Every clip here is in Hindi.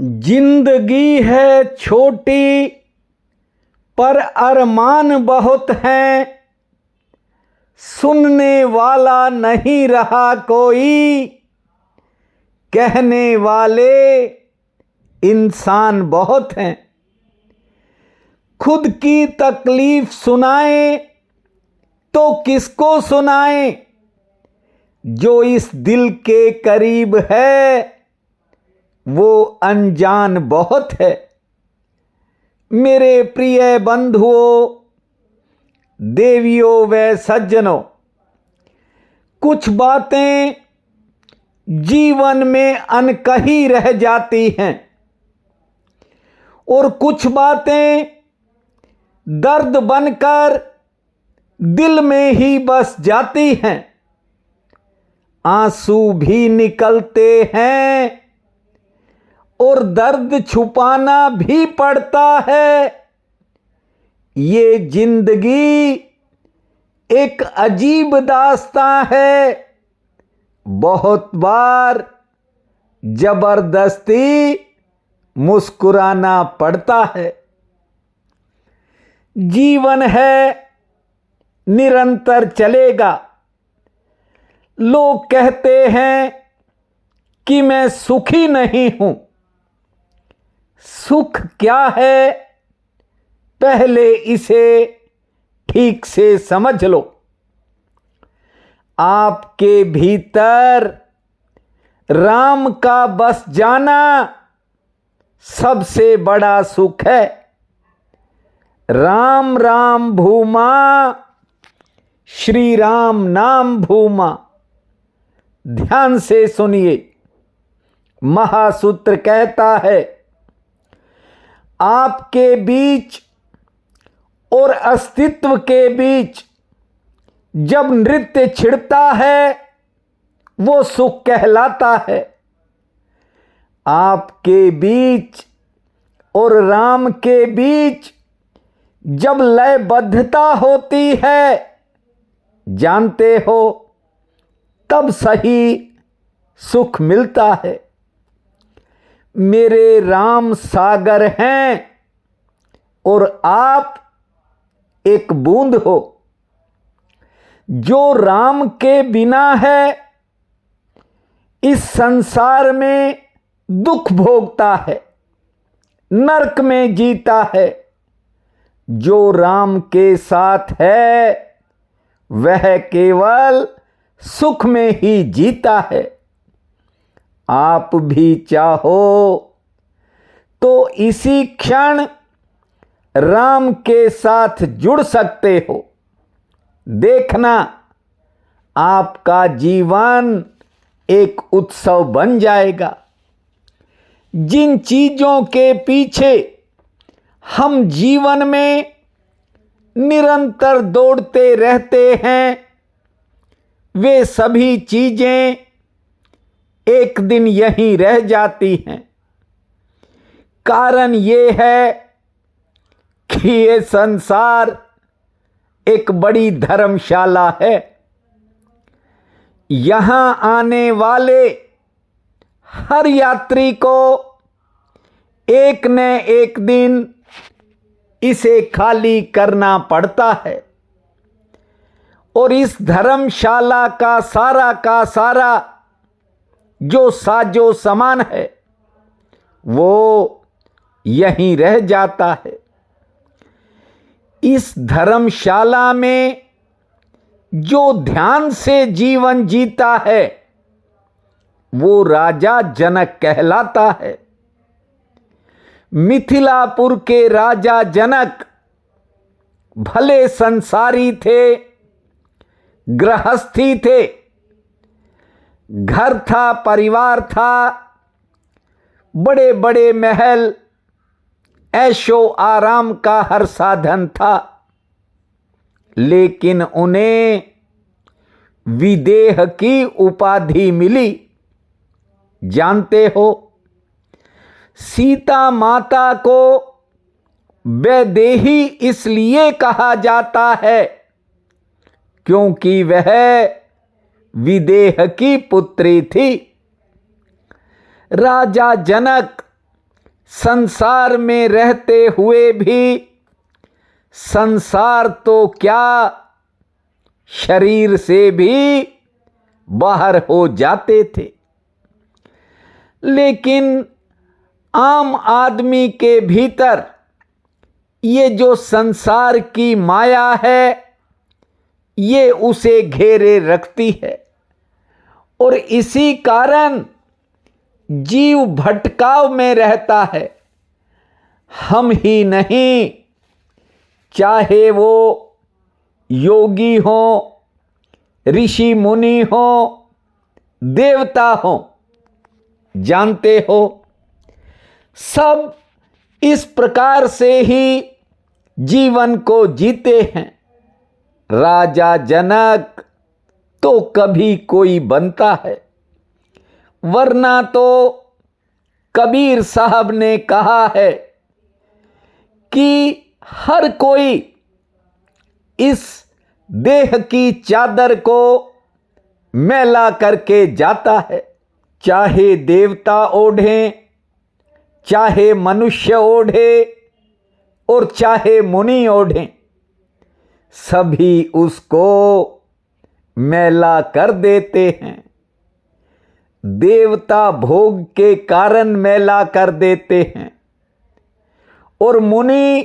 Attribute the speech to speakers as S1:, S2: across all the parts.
S1: जिंदगी है छोटी पर अरमान बहुत हैं, सुनने वाला नहीं रहा कोई, कहने वाले इंसान बहुत हैं। खुद की तकलीफ सुनाएं तो किसको सुनाएं, जो इस दिल के करीब है वो अनजान बहुत है। मेरे प्रिय बंधुओं, देवियों व सज्जनों, कुछ बातें जीवन में अनकही रह जाती हैं और कुछ बातें दर्द बनकर दिल में ही बस जाती हैं। आंसू भी निकलते हैं और दर्द छुपाना भी पड़ता है। ये जिंदगी एक अजीब दास्तां है, बहुत बार जबरदस्ती मुस्कुराना पड़ता है। जीवन है निरंतर चलेगा। लोग कहते हैं कि मैं सुखी नहीं हूं। सुख क्या है, पहले इसे ठीक से समझ लो। आपके भीतर राम का बस जाना सबसे बड़ा सुख है। राम राम भूमा, श्री राम नाम भूमा। ध्यान से सुनिए, महासूत्र कहता है, आपके बीच और अस्तित्व के बीच जब नृत्य छिड़ता है वो सुख कहलाता है। आपके बीच और राम के बीच जब लयबद्धता होती है, जानते हो, तब सही सुख मिलता है। मेरे राम सागर हैं और आप एक बूंद हो। जो राम के बिना है इस संसार में दुख भोगता है, नरक में जीता है। जो राम के साथ है वह केवल सुख में ही जीता है। आप भी चाहो तो इसी क्षण राम के साथ जुड़ सकते हो। देखना, आपका जीवन एक उत्सव बन जाएगा। जिन चीजों के पीछे हम जीवन में निरंतर दौड़ते रहते हैं, वे सभी चीजें एक दिन यहीं रह जाती हैं। कारण ये है कि ये संसार एक बड़ी धर्मशाला है। यहां आने वाले हर यात्री को एक न एक दिन इसे खाली करना पड़ता है और इस धर्मशाला का सारा जो साजो सामान है वो यहीं रह जाता है। इस धर्मशाला में जो ध्यान से जीवन जीता है वो राजा जनक कहलाता है। मिथिलापुर के राजा जनक भले संसारी थे, गृहस्थी थे, घर था, परिवार था, बड़े बड़े महल, ऐशो आराम का हर साधन था, लेकिन उन्हें विदेह की उपाधि मिली। जानते हो, सीता माता को वैदेही इसलिए कहा जाता है क्योंकि वह विदेह की पुत्री थी। राजा जनक संसार में रहते हुए भी संसार तो क्या शरीर से भी बाहर हो जाते थे। लेकिन आम आदमी के भीतर ये जो संसार की माया है, ये उसे घेरे रखती है और इसी कारण जीव भटकाव में रहता है। हम ही नहीं, चाहे वो योगी हो, ऋषि मुनि हो, देवता हो, जानते हो, सब इस प्रकार से ही जीवन को जीते हैं। राजा जनक तो कभी कोई बनता है, वरना तो कबीर साहब ने कहा है कि हर कोई इस देह की चादर को मैला करके जाता है। चाहे देवता ओढ़े, चाहे मनुष्य ओढ़े और चाहे मुनि ओढ़े, सभी उसको मैला कर देते हैं। देवता भोग के कारण मैला कर देते हैं और मुनि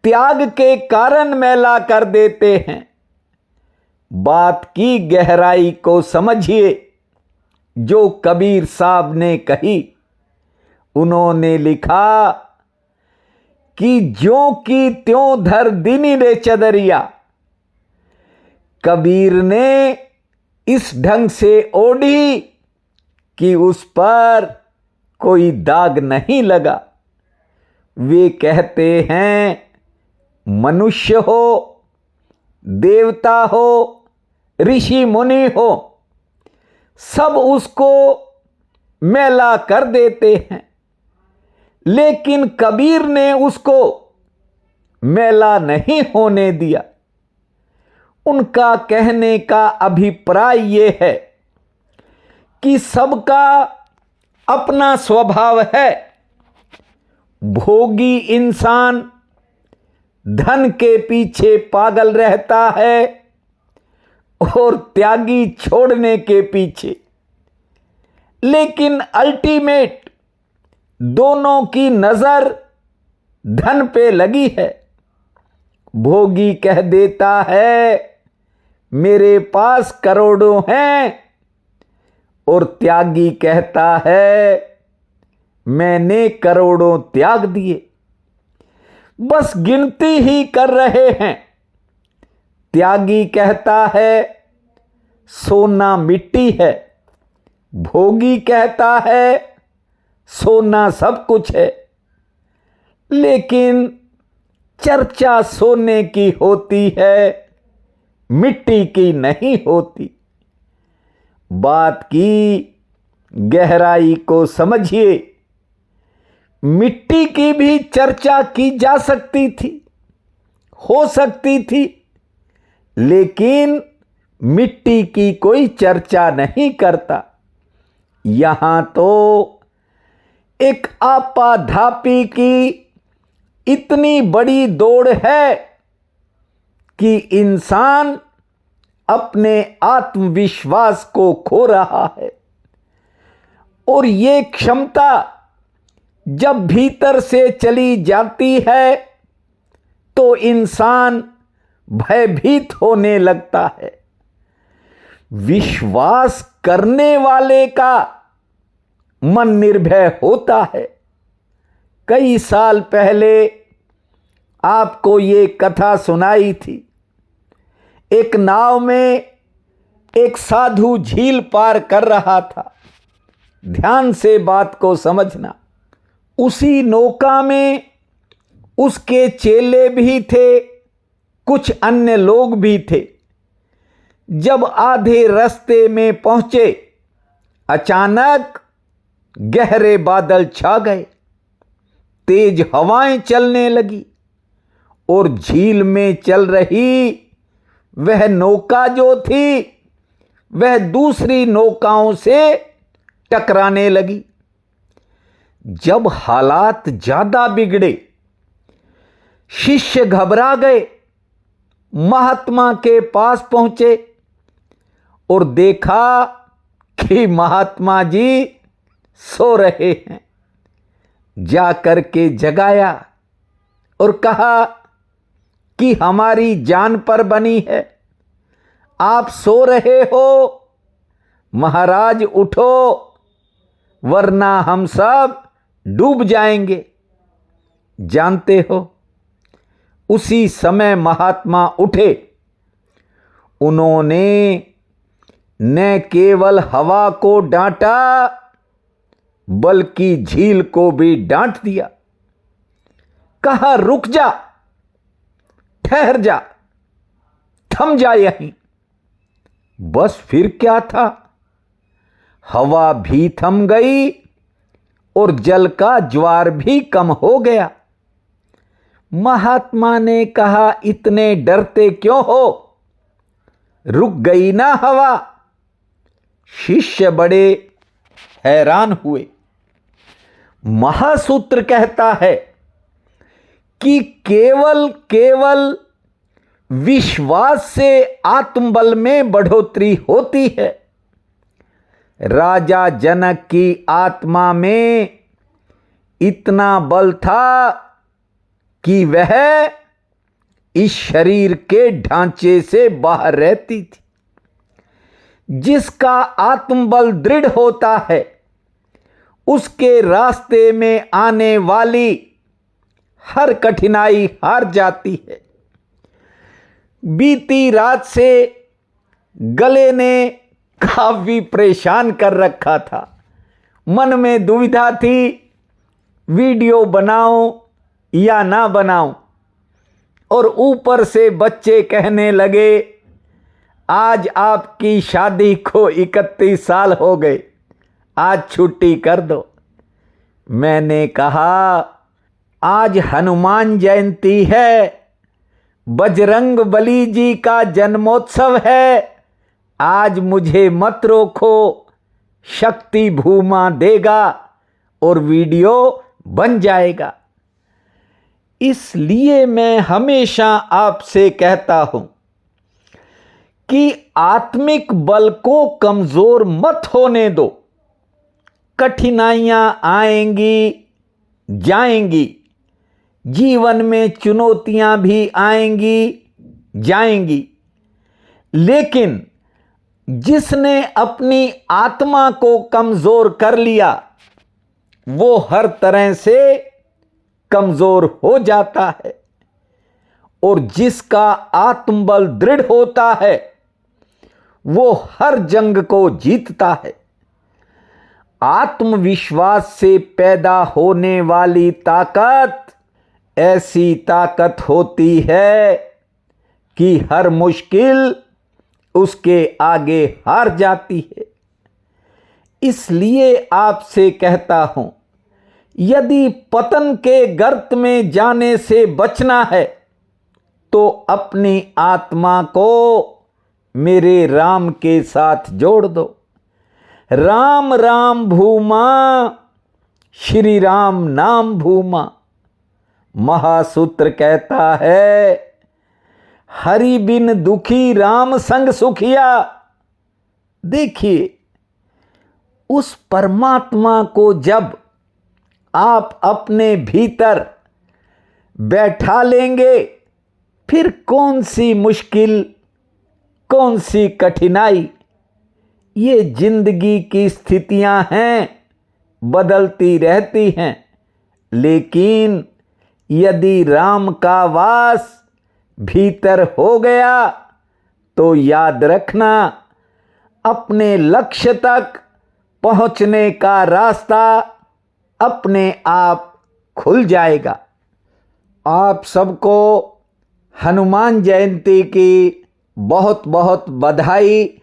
S1: त्याग के कारण मैला कर देते हैं। बात की गहराई को समझिए जो कबीर साहब ने कही। उन्होंने लिखा कि ज्यों की त्यों धर दीनी रे चदरिया। कबीर ने इस ढंग से ओढ़ी कि उस पर कोई दाग नहीं लगा। वे कहते हैं मनुष्य हो, देवता हो, ऋषि मुनि हो, सब उसको मैला कर देते हैं, लेकिन कबीर ने उसको मैला नहीं होने दिया। उनका कहने का अभिप्राय ये है कि सबका अपना स्वभाव है। भोगी इंसान धन के पीछे पागल रहता है और त्यागी छोड़ने के पीछे, लेकिन अल्टीमेट दोनों की नजर धन पे लगी है। भोगी कह देता है मेरे पास करोड़ों हैं और त्यागी कहता है मैंने करोड़ों त्याग दिए। बस गिनती ही कर रहे हैं। त्यागी कहता है सोना मिट्टी है, भोगी कहता है सोना सब कुछ है। लेकिन चर्चा सोने की होती है, मिट्टी की नहीं होती। बात की गहराई को समझिए। मिट्टी की भी चर्चा की जा सकती थी, हो सकती थी, लेकिन मिट्टी की कोई चर्चा नहीं करता। यहां तो एक आपाधापी की इतनी बड़ी दौड़ है कि इंसान अपने आत्मविश्वास को खो रहा है। और ये क्षमता जब भीतर से चली जाती है तो इंसान भयभीत होने लगता है। विश्वास करने वाले का मन निर्भय होता है। कई साल पहले आपको ये कथा सुनाई थी। एक नाव में एक साधु झील पार कर रहा था। ध्यान से बात को समझना। उसी नौका में उसके चेले भी थे, कुछ अन्य लोग भी थे। जब आधे रास्ते में पहुंचे, अचानक गहरे बादल छा गए, तेज हवाएं चलने लगी और झील में चल रही वह नौका जो थी वह दूसरी नौकाओं से टकराने लगी। जब हालात ज्यादा बिगड़े, शिष्य घबरा गए, महात्मा के पास पहुंचे और देखा कि महात्मा जी सो रहे हैं। जाकर के जगाया और कहा कि हमारी जान पर बनी है, आप सो रहे हो, महाराज उठो वरना हम सब डूब जाएंगे। जानते हो, उसी समय महात्मा उठे। उन्होंने न केवल हवा को डांटा बल्कि झील को भी डांट दिया। कहा, रुक जा, ठहर जा, थम जा यहीं। बस फिर क्या था, हवा भी थम गई और जल का ज्वार भी कम हो गया। महात्मा ने कहा, इतने डरते क्यों हो, रुक गई ना हवा। शिष्य बड़े हैरान हुए। महासूत्र कहता है कि केवल विश्वास से आत्मबल में बढ़ोतरी होती है। राजा जनक की आत्मा में इतना बल था कि वह इस शरीर के ढांचे से बाहर रहती थी। जिसका आत्मबल दृढ़ होता है, उसके रास्ते में आने वाली हर कठिनाई हार जाती है। बीती रात से गले ने काफी परेशान कर रखा था। मन में दुविधा थी, वीडियो बनाऊं या ना बनाऊं। और ऊपर से बच्चे कहने लगे, आज आपकी शादी को 31 साल हो गए, आज छुट्टी कर दो। मैंने कहा, आज हनुमान जयंती है, बजरंग बली जी का जन्मोत्सव है, आज मुझे मत रोको, शक्ति भूमा देगा और वीडियो बन जाएगा। इसलिए मैं हमेशा आपसे कहता हूं कि आत्मिक बल को कमजोर मत होने दो। कठिनाइयां आएंगी, जाएंगी, जीवन में चुनौतियां भी आएंगी, जाएंगी, लेकिन जिसने अपनी आत्मा को कमजोर कर लिया, वो हर तरह से कमजोर हो जाता है। और जिसका आत्मबल दृढ़ होता है, वो हर जंग को जीतता है। आत्मविश्वास से पैदा होने वाली ताकत ऐसी ताकत होती है कि हर मुश्किल उसके आगे हार जाती है। इसलिए आपसे कहता हूं, यदि पतन के गर्त में जाने से बचना है तो अपनी आत्मा को मेरे राम के साथ जोड़ दो। राम राम भूमा, श्री राम नाम भूमा। महासूत्र कहता है, हरि बिन दुखी राम संग सुखिया। देखिए, उस परमात्मा को जब आप अपने भीतर बैठा लेंगे, फिर कौन सी मुश्किल, कौन सी कठिनाई। ये जिंदगी की स्थितियां हैं, बदलती रहती हैं, लेकिन यदि राम का वास भीतर हो गया तो याद रखना, अपने लक्ष्य तक पहुंचने का रास्ता अपने आप खुल जाएगा। आप सबको हनुमान जयंती की बहुत बहुत बधाई।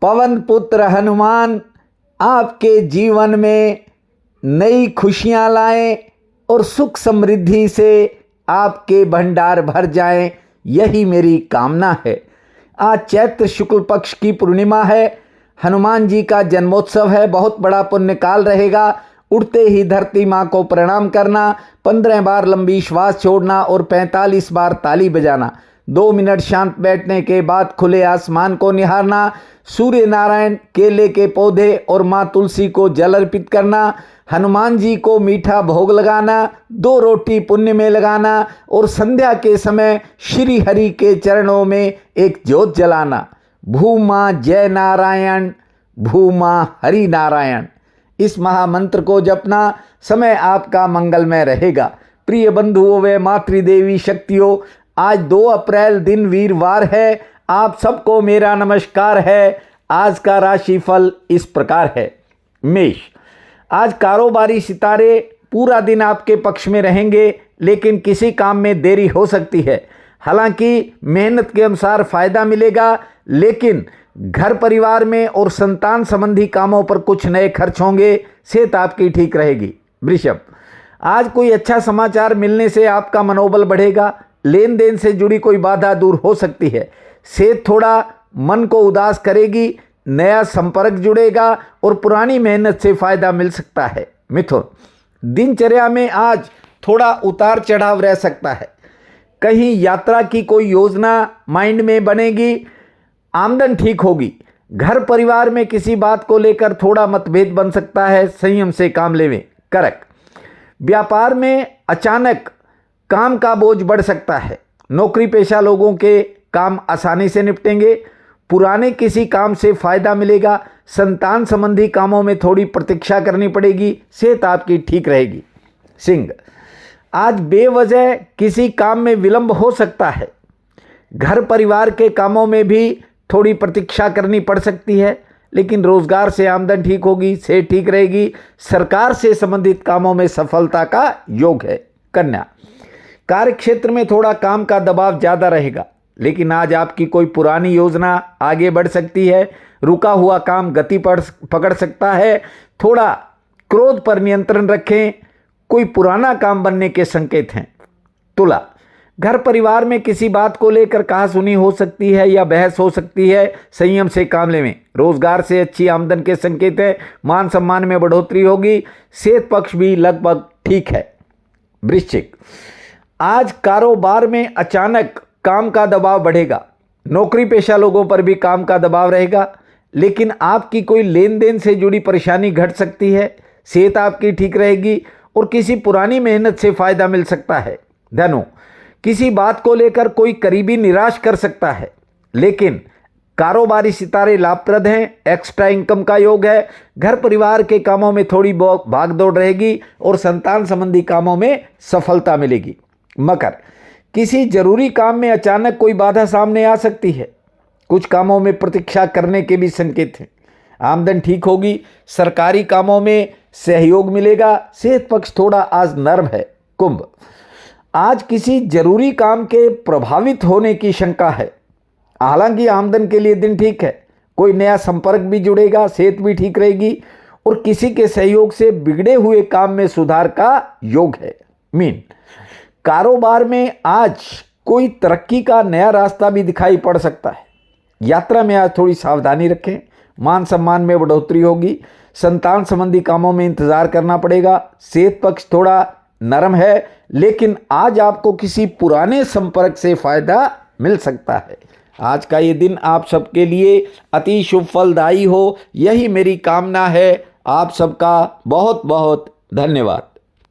S1: पवन पुत्र हनुमान आपके जीवन में नई खुशियां लाएं और सुख समृद्धि से आपके भंडार भर जाएं, यही मेरी कामना है। आज चैत्र शुक्ल पक्ष की पूर्णिमा है, हनुमान जी का जन्मोत्सव है, बहुत बड़ा पुण्य काल रहेगा उठते ही धरती माँ को प्रणाम करना, 15 बार लंबी श्वास छोड़ना और 45 बार ताली बजाना। 2 मिनट शांत बैठने के बाद खुले आसमान को निहारना, सूर्य नारायण, केले के पौधे और माँ तुलसी को जल अर्पित करना, हनुमान जी को मीठा भोग लगाना, 2 रोटी पुण्य में लगाना और संध्या के समय श्री हरि के चरणों में एक ज्योत जलाना। भूमा जय नारायण, भूमा हरि नारायण, इस महामंत्र को जपना, समय आपका मंगलमय रहेगा। प्रिय बंधुओं व मातृदेवी शक्तियों, आज 2 अप्रैल दिन वीरवार है। आप सबको मेरा नमस्कार है। आज का राशिफल इस प्रकार है। मेष, आज कारोबारी सितारे पूरा दिन आपके पक्ष में रहेंगे, लेकिन किसी काम में देरी हो सकती है। हालांकि मेहनत के अनुसार फायदा मिलेगा, लेकिन घर परिवार में और संतान संबंधी कामों पर कुछ नए खर्च होंगे। सेहत आपकी ठीक रहेगी। वृषभ, आज कोई अच्छा समाचार मिलने से आपका मनोबल बढ़ेगा। लेन देन से जुड़ी कोई बाधा दूर हो सकती है। सेहत थोड़ा मन को उदास करेगी। नया संपर्क जुड़ेगा और पुरानी मेहनत से फायदा मिल सकता है। मिथुन, दिनचर्या में आज थोड़ा उतार चढ़ाव रह सकता है। कहीं यात्रा की कोई योजना माइंड में बनेगी। आमदन ठीक होगी। घर परिवार में किसी बात को लेकर थोड़ा मतभेद बन सकता है। संयम से काम लेवें। कर्क, व्यापार में अचानक काम का बोझ बढ़ सकता है। नौकरी पेशा लोगों के काम आसानी से निपटेंगे। पुराने किसी काम से फायदा मिलेगा। संतान संबंधी कामों में थोड़ी प्रतीक्षा करनी पड़ेगी। सेहत आपकी ठीक रहेगी। सिंह, आज बेवजह किसी काम में विलंब हो सकता है। घर परिवार के कामों में भी थोड़ी प्रतीक्षा करनी पड़ सकती है, लेकिन रोजगार से आमदन ठीक होगी। सेहत ठीक रहेगी। सरकार से संबंधित कामों में सफलता का योग है। कन्या, कार्य क्षेत्र में थोड़ा काम का दबाव ज़्यादा रहेगा, लेकिन आज आपकी कोई पुरानी योजना आगे बढ़ सकती है। रुका हुआ काम गति पकड़ सकता है। थोड़ा क्रोध पर नियंत्रण रखें। कोई पुराना काम बनने के संकेत हैं। तुला, घर परिवार में किसी बात को लेकर कहासुनी हो सकती है या बहस हो सकती है। संयम से काम लें। रोजगार से अच्छी आमदन के संकेत हैं। मान सम्मान में बढ़ोतरी होगी। सेहत पक्ष भी लगभग ठीक है। वृश्चिक, आज कारोबार में अचानक काम का दबाव बढ़ेगा। नौकरी पेशा लोगों पर भी काम का दबाव रहेगा, लेकिन आपकी कोई लेन देन से जुड़ी परेशानी घट सकती है। सेहत आपकी ठीक रहेगी और किसी पुरानी मेहनत से फायदा मिल सकता है। धनु, किसी बात को लेकर कोई करीबी निराश कर सकता है, लेकिन कारोबारी सितारे लाभप्रद हैं। एक्स्ट्रा इनकम का योग है। घर परिवार के कामों में थोड़ी भागदौड़ रहेगी और संतान संबंधी कामों में सफलता मिलेगी। मकर, किसी जरूरी काम में अचानक कोई बाधा सामने आ सकती है। कुछ कामों में प्रतीक्षा करने के भी संकेत हैं। आमदन ठीक होगी। सरकारी कामों में सहयोग मिलेगा। सेहत पक्ष थोड़ा आज नर्म है। कुंभ, आज किसी जरूरी काम के प्रभावित होने की शंका है। हालांकि आमदन के लिए दिन ठीक है। कोई नया संपर्क भी जुड़ेगा। सेहत भी ठीक रहेगी और किसी के सहयोग से बिगड़े हुए काम में सुधार का योग है। मीन, कारोबार में आज कोई तरक्की का नया रास्ता भी दिखाई पड़ सकता है। यात्रा में आज थोड़ी सावधानी रखें। मान सम्मान में बढ़ोतरी होगी। संतान संबंधी कामों में इंतजार करना पड़ेगा। सेहत पक्ष थोड़ा नरम है, लेकिन आज आपको किसी पुराने संपर्क से फायदा मिल सकता है। आज का ये दिन आप सबके लिए अति शुभ फलदायी हो, यही मेरी कामना है। आप सबका बहुत बहुत धन्यवाद।